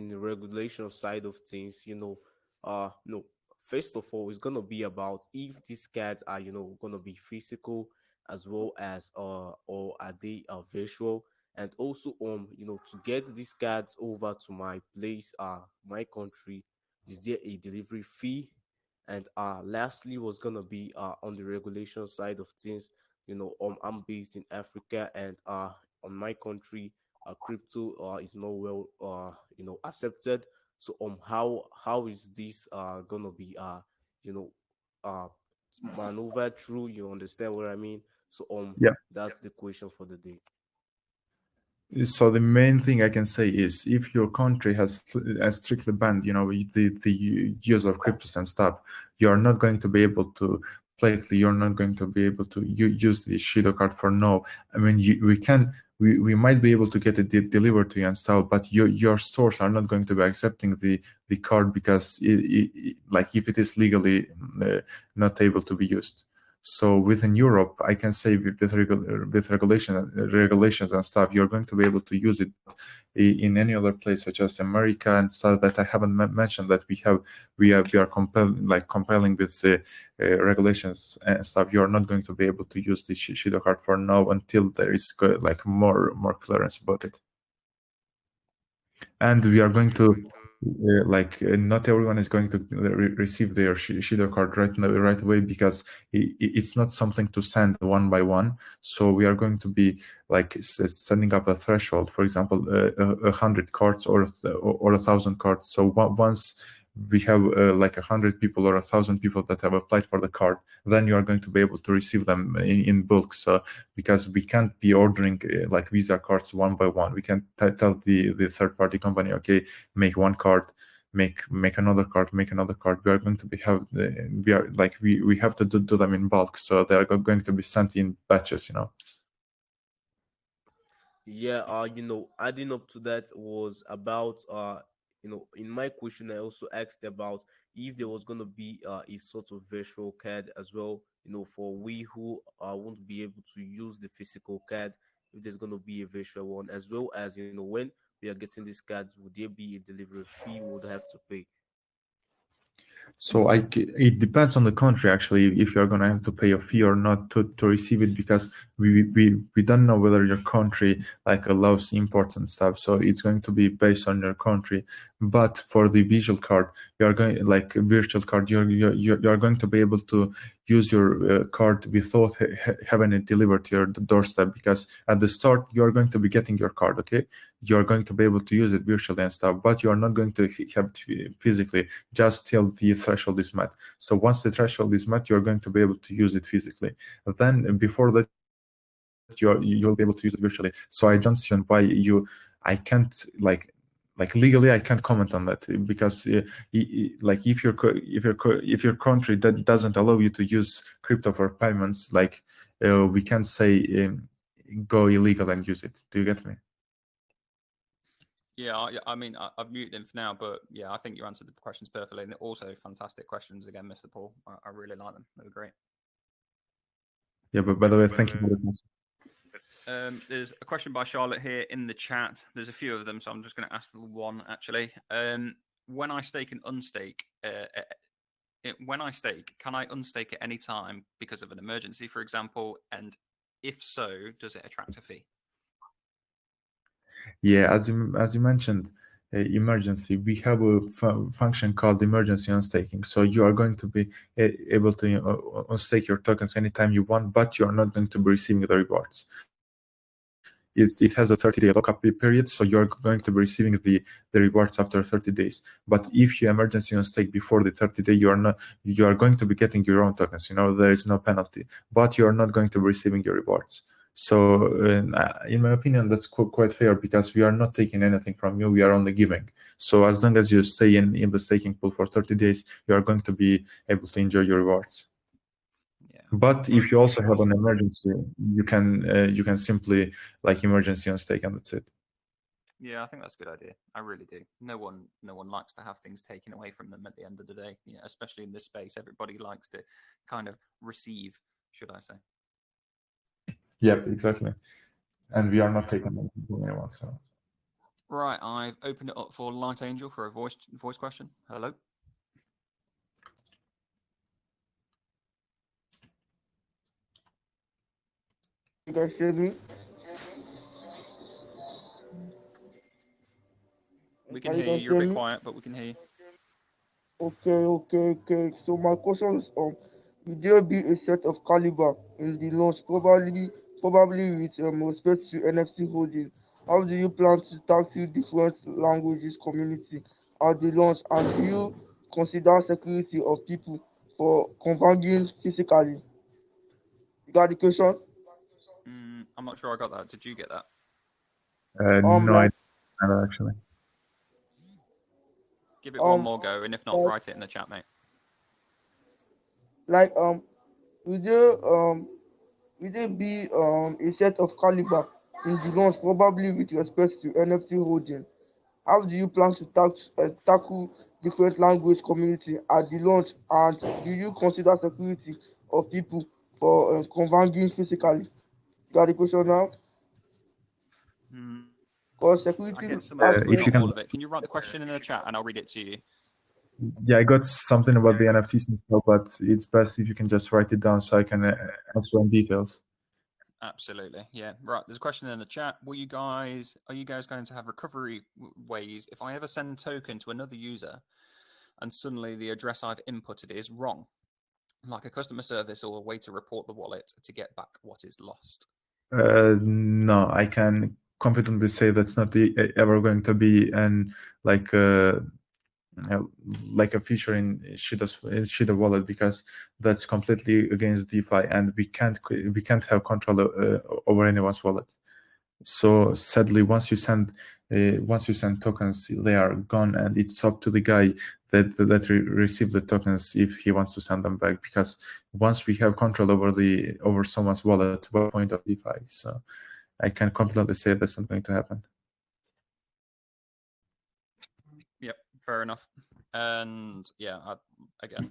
the regulation side of things, no, first of all, it's gonna be about if these cards are gonna be physical as well as or are they virtual, and also to get these cards over to my place, my country, is there a delivery fee? And lastly was gonna be on the regulation side of things. I'm based in Africa, and on my country, crypto is not well accepted. So how is this gonna be you know uh maneuvered through? You understand what I mean? So
yeah.
that's the question for the day.
So the main thing I can say is, if your country has strictly banned, the use of cryptos and stuff, you are not going to be able to you're not going to be able to use the Shido card for now. I mean, we might be able to get it delivered to you and stuff, but your stores are not going to be accepting the card, because like, if it is legally not able to be used. So within Europe, I can say with regulations and stuff, you're going to be able to use it. In any other place, such as America and stuff that I haven't mentioned, that we are compelling with the regulations and stuff, you're not going to be able to use the Shido card for now, until there is more clearance about it. And we are going to not everyone is going to receive their Shido card right away, because it's not something to send one by one. So we are going to be setting up a threshold, for example, 100 cards or 1,000 cards. So once we have like 100 people or 1,000 people that have applied for the card, then you are going to be able to receive them in bulk. So because we can't be ordering like Visa cards one by one, we can tell the third party company, okay, make one card, make another card, make another card. We are going to we have to do them in bulk, so they are going to be sent in batches, you know.
Yeah, adding up to that was about in my question I also asked about if there was gonna be a sort of virtual card as well, for we who won't be able to use the physical card, if there's gonna be a virtual one, as well as when we are getting these cards, would there be a delivery fee we would have to pay?
So it depends on the country actually if you're gonna have to pay a fee or not to receive it, because we don't know whether your country like allows imports and stuff. So it's going to be based on your country. But for the visual card, you are going like a virtual card. You're going to be able to use your card without having it delivered to your doorstep, because at the start you are going to be getting your card, okay? You're going to be able to use it virtually and stuff, but you are not going to have it physically just till the threshold is met. So once the threshold is met, you're going to be able to use it physically. Then before that, you'll be able to use it virtually. So I don't see why I can't like legally I can't comment on that, because like if your country that doesn't allow you to use crypto for payments, like we can't say go illegal and use it. Do you get me?
Yeah, I mean, I've muted him for now, but yeah, I think you answered the questions perfectly, and also fantastic questions again, Mr. Paul. I really like them; they were great.
Yeah, but by the way, thank you for the question.
There's a question by Charlotte here in the chat. There's a few of them, so I'm just going to ask the one actually. When I stake and unstake, when I stake, can I unstake at any time because of an emergency, for example? And if so, does it attract a fee?
Yeah, as you mentioned, emergency, we have a function called emergency unstaking. So you are going to be able to unstake your tokens anytime you want, but you are not going to be receiving the rewards. It has a 30-day lockup period, so you're going to be receiving the rewards after 30 days. But if you emergency unstake before the 30-day, you are going to be getting your own tokens. There is no penalty, but you are not going to be receiving your rewards. So in my opinion, that's quite fair, because we are not taking anything from you, we are only giving. So as long as you stay in the staking pool for 30 days, you are going to be able to enjoy your rewards.
Yeah.
But if you also have an emergency, you can simply like emergency unstake, and that's it.
Yeah, I think that's a good idea. I really do. No one likes to have things taken away from them at the end of the day. Especially in this space, everybody likes to kind of receive, should I say?
Yep, exactly. And we are not taking anything from anyone. So.
Right, I've opened it up for Light Angel for a voice question. Hello.
You guys hear me?
We can
Can you
hear you.
guys
You're a
hear
bit
me?
quiet, but we can hear you.
Okay. So my question is, will there be a set of caliber in the launch, probably with respect to NFT holding? How do you plan to tackle different languages community at the launch, and do you consider security of people for converging physically? You got the question?
I'm not sure I got that. Did you get that?
No, I
Like
don't actually.
Give it one more go, and if not,
like
write it in the chat, mate.
like will there be a set of caliber in the launch, probably with respect to NFT holding? How do you plan to tackle different language community at the launch, and do you consider security of people for converging physically? You got the question now?
Hmm.
Because
I
security
get some of it, but
If
aspect.
you
not all
can,
of it. Can you write the question in the chat, and I'll read it to you?
yeah, I got something about the NFTs and stuff, but it's best if you can just write it down so I can answer in details.
Absolutely, yeah. Right, there's a question in the chat. Are you guys going to have recovery ways if I ever send token to another user, and suddenly the address I've inputted is wrong, like a customer service or a way to report the wallet to get back what is lost?
No, I can confidently say that's not ever going to be an uh, like a feature in Shido wallet, because that's completely against DeFi, and we can't have control over anyone's wallet. So sadly, once you send tokens, they are gone, and it's up to the guy that received the tokens if he wants to send them back. Because once we have control over someone's wallet, what point of DeFi? So I can confidently say that's not going to happen.
Yep, fair enough. And yeah, again,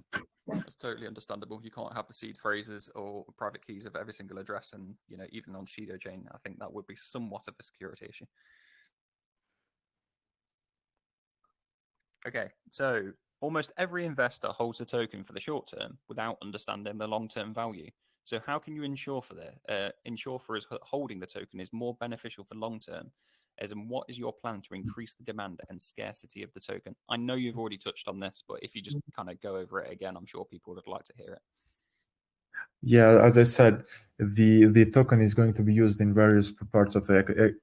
it's totally understandable. You can't have the seed phrases or private keys of every single address, and even on Shido chain, I think that would be somewhat of a security issue. Okay, so almost every investor holds a token for the short term without understanding the long-term value. So how can you ensure for us holding the token is more beneficial for long term? As in, what is your plan to increase the demand and scarcity of the token? I know you've already touched on this, but if you just kind of go over it again, I'm sure people would like to hear it.
Yeah, as I said, the token is going to be used in various parts of the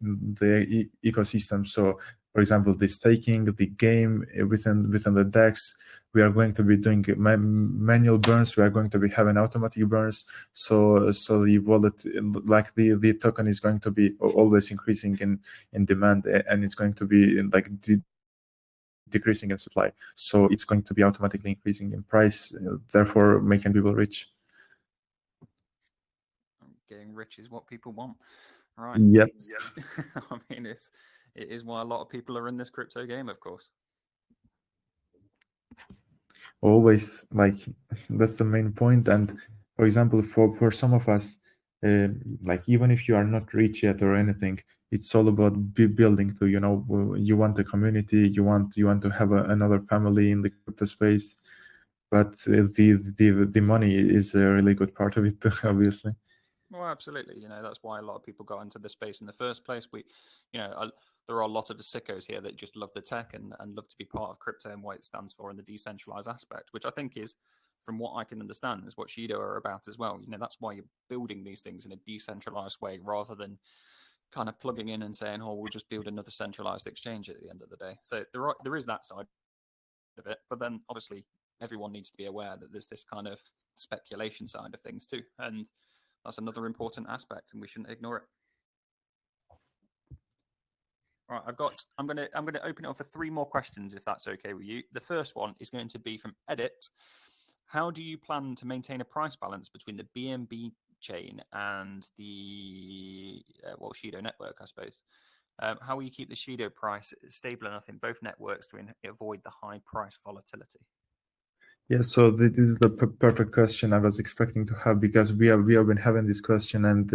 ecosystem. So, for example, the staking, the game within the DEX, we are going to be doing manual burns. We are going to be having automatic burns. So the wallet, like the token, is going to be always increasing in demand, and it's going to be like decreasing in supply. So it's going to be automatically increasing in price, therefore making people rich.
Getting rich is what people want, right?
Yep.
I mean, it is why a lot of people are in this crypto game, of course.
Always, like, that's the main point. And for example, for some of us, like, even if you are not rich yet or anything, it's all about building to, you want a community, you want to have another family in the crypto space, but the money is a really good part of it too, obviously.
Well, absolutely. That's why a lot of people got into the space in the first place. There are a lot of sickos here that just love the tech and love to be part of crypto and what it stands for and the decentralized aspect, which I think is, from what I can understand, is what Shido are about as well. That's why you're building these things in a decentralized way rather than kind of plugging in and saying, "Oh, we'll just build another centralized exchange at the end of the day." So there is that side of it, but then obviously everyone needs to be aware that there's this kind of speculation side of things too, and that's another important aspect, and we shouldn't ignore it. All right, I'm gonna open it up for 3 more questions, if that's okay with you. The first one is going to be from Edit. How do you plan to maintain a price balance between the BNB chain and the Shido network, I suppose? How will you keep the Shido price stable enough in both networks to avoid the high price volatility?
Yeah, so this is the perfect question I was expecting to have, because we have been having this question, and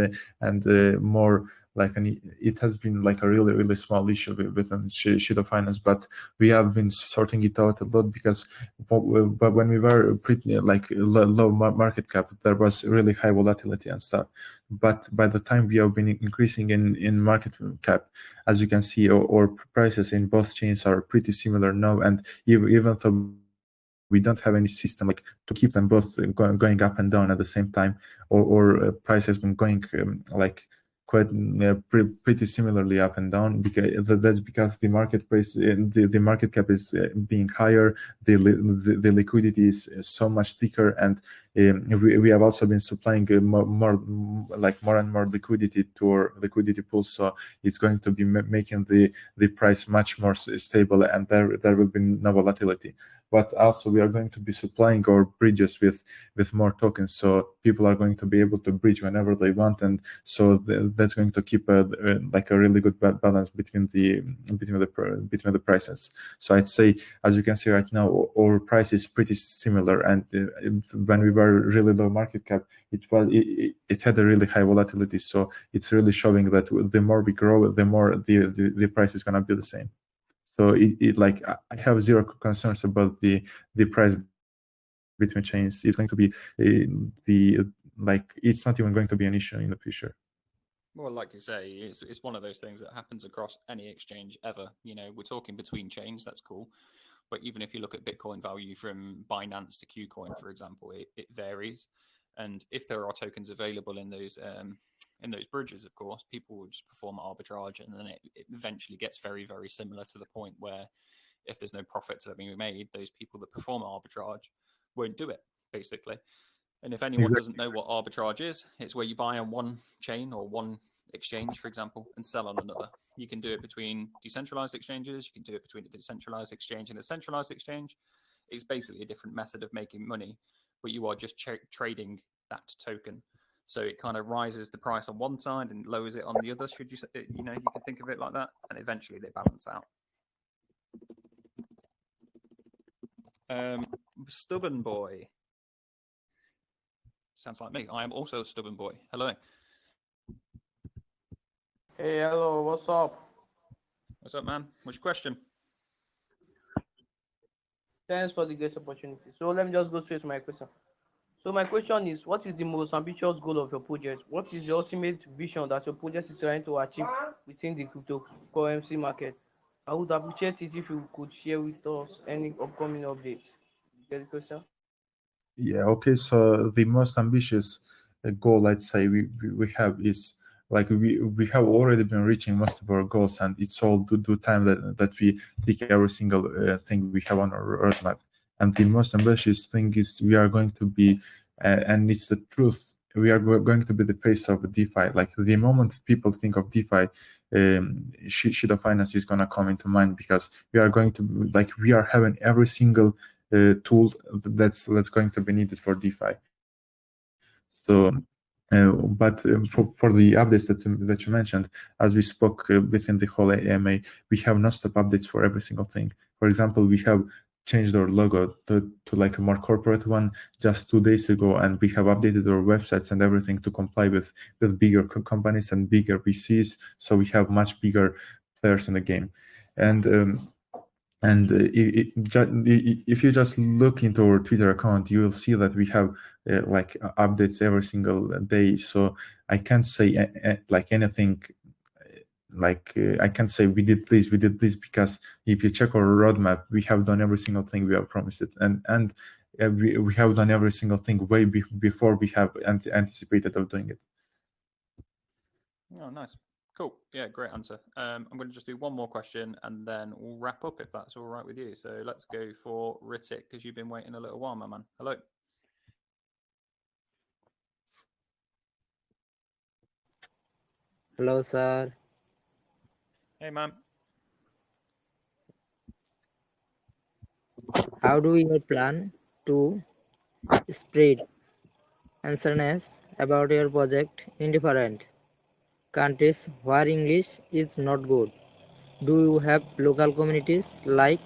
more like it has been like a really small issue within Shido Finance, but we have been sorting it out a lot, because but when we were pretty like low market cap, there was really high volatility and stuff. But by the time we have been increasing in market cap, as you can see, our prices in both chains are pretty similar now, and even though we don't have any system like to keep them both going up and down at the same time, or price has been going like quite pretty similarly up and down, because that's because the market price, the market cap is being higher, the liquidity is so much thicker, and we have also been supplying more and more liquidity to our liquidity pool, so it's going to be making the price much more stable, and there will be no volatility. But also we are going to be supplying our bridges with more tokens, so people are going to be able to bridge whenever they want, and so that's going to keep a really good balance between the prices. So I'd say, as you can see right now, our price is pretty similar, and when we were really low market cap, it had a really high volatility, so it's really showing that the more we grow, the more the price is going to be the same. So I have zero concerns about the price between chains. It's going to be it's not even going to be an issue in the future.
Well, like you say, it's one of those things that happens across any exchange ever. We're talking between chains, that's cool. But even if you look at Bitcoin value from Binance to KuCoin, for example, it varies. And if there are tokens available in those bridges, of course, people will just perform arbitrage, and then it eventually gets very, very similar to the point where if there's no profit to be made, those people that perform arbitrage won't do it, basically. And if anyone doesn't know what arbitrage is, it's where you buy on one chain or one exchange, for example, and sell on another. You can do it between decentralized exchanges. You can do it between a decentralized exchange and a centralized exchange. It's basically a different method of making money, but you are just trading that token. So it kind of rises the price on one side and lowers it on the other. Should you can think of it like that, and eventually they balance out. Stubborn boy. Sounds like me. I am also a stubborn boy. Hello.
Hey, hello. What's up?
What's up, man? What's your question?
Thanks for the great opportunity. So let me just go straight to my question. So my question is, what is the most ambitious goal of your project? What is the ultimate vision that your project is trying to achieve within the cryptocurrency market? I would appreciate it if you could share with us any upcoming updates. You get the question?
Yeah, okay. So the most ambitious goal, I'd say, we have is like we have already been reaching most of our goals, and it's all due time that we take every single thing we have on our roadmap. And the most ambitious thing is we are going to be, and it's the truth, we are going to be the face of DeFi. Like the moment people think of DeFi, Shido Finance is gonna come into mind, because we are going to, like, we are having every single tool that's going to be needed for DeFi. So, but for the updates that you mentioned, as we spoke within the whole AMA, we have non-stop updates for every single thing. For example, we have changed our logo to like a more corporate one just 2 days ago, and we have updated our websites and everything to comply with bigger companies and bigger VCs. So we have much bigger players in the game, and if you just look into our Twitter account, you will see that we have like updates every single day. So I can't say like anything. I can't say we did this, because if you check our roadmap, we have done every single thing we have promised it, and we have done every single thing way before we have anticipated of doing it.
Oh, nice. Cool. Yeah, great answer. I'm going to just do one more question and then we'll wrap up if that's all right with you. So let's go for Ritik, because you've been waiting a little while, my man. Hello.
Hello, sir.
Hey, man.
How do you plan to spread awareness about your project in different countries where English is not good? Do you have local communities like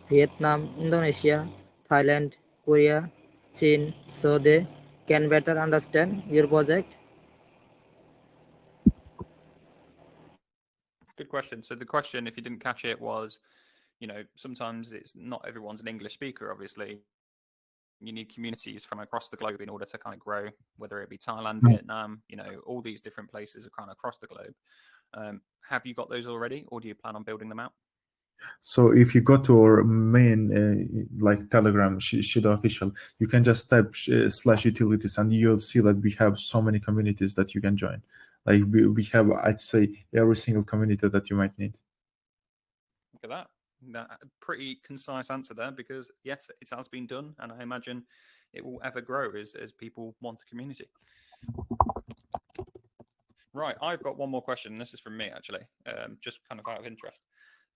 Vietnam, Indonesia, Thailand, Korea, China, so they can better understand your project?
Good question. So the question, if you didn't catch it, was, sometimes it's not everyone's an English speaker, obviously. You need communities from across the globe in order to kind of grow, whether it be Thailand, Vietnam, all these different places are kind of across the globe. Have you got those already, or do you plan on building them out?
So if you go to our main like Telegram, Shido official, you can just type /utilities, and you'll see that we have so many communities that you can join. Like we have, I'd say, every single community that you might need.
Look at that. Pretty concise answer there, because yes, it has been done, and I imagine it will ever grow as people want a community. Right, I've got one more question. This is from me, actually, just kind of out of interest.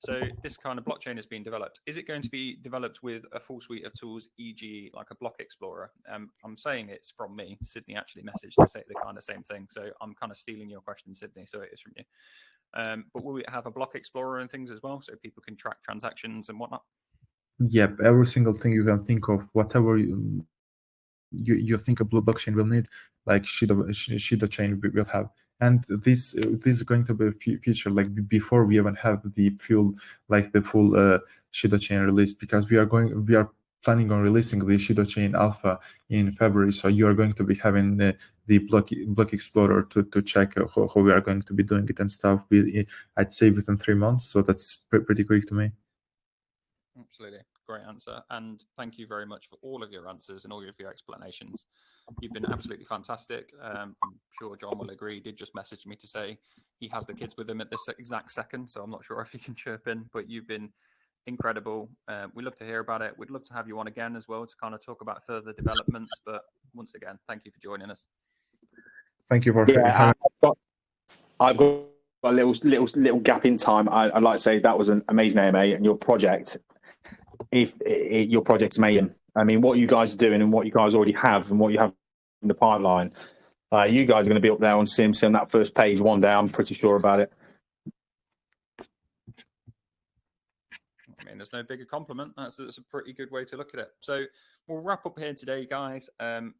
So this kind of blockchain has been developed. Is it going to be developed with a full suite of tools, e.g. like a block explorer? I'm saying it's from me. Sydney actually messaged to say the kind of same thing. So I'm kind of stealing your question, Sydney. So it is from you. But will it have a block explorer and things as well, so people can track transactions and whatnot?
Yep, every single thing you can think of, whatever you think a blockchain will need, like Shido chain will have. And this is going to be a feature like before we even have the full Shido chain release, because we are planning on releasing the Shido chain alpha in February. So you are going to be having the block explorer to check how we are going to be doing it and stuff. I'd say within 3 months. So that's pretty quick to me.
Absolutely. Great answer. And thank you very much for all of your answers and all of your explanations. You've been absolutely fantastic. I'm sure John will agree. He did just message me to say he has the kids with him at this exact second, so I'm not sure if he can chirp in, but you've been incredible. We love to hear about it. We'd love to have you on again as well to kind of talk about further developments. But once again, thank you for joining us.
Thank you for
Yeah,
having.
I've got a little gap in time. I'd like to say that was an amazing AMA, and your project. Your project's amazing. I mean, what you guys are doing and what you guys already have and what you have in the pipeline, you guys are going to be up there on Sim that first page one day. I'm pretty sure about it.
I mean, there's no bigger compliment. That's a pretty good way to look at it. So we'll wrap up here today, guys.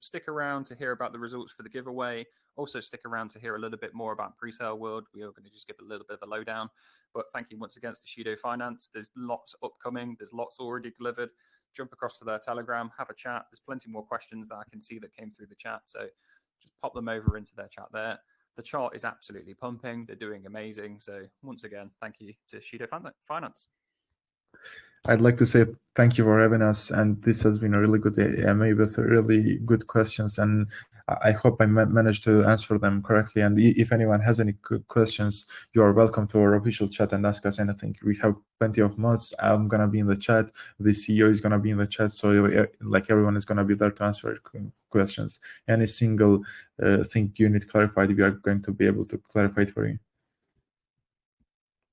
Stick around to hear about the results for the giveaway. Also, stick around to hear a little bit more about Presale World. We are going to just give a little bit of a lowdown. But thank you once again to Shido Finance. There's lots upcoming. There's lots already delivered. Jump across to their Telegram, have a chat. There's plenty more questions that I can see that came through the chat. So just pop them over into their chat there. The chart is absolutely pumping. They're doing amazing. So once again, thank you to Shido Finance.
I'd like to say thank you for having us, and this has been a really good AMA with really good questions, and I hope I managed to answer them correctly. And if anyone has any questions, you are welcome to our official chat and ask us anything. We have plenty of mods. I'm gonna be in the chat. The CEO is gonna be in the chat, so like everyone is gonna be there to answer questions. Any single thing you need clarified, we are going to be able to clarify it for you.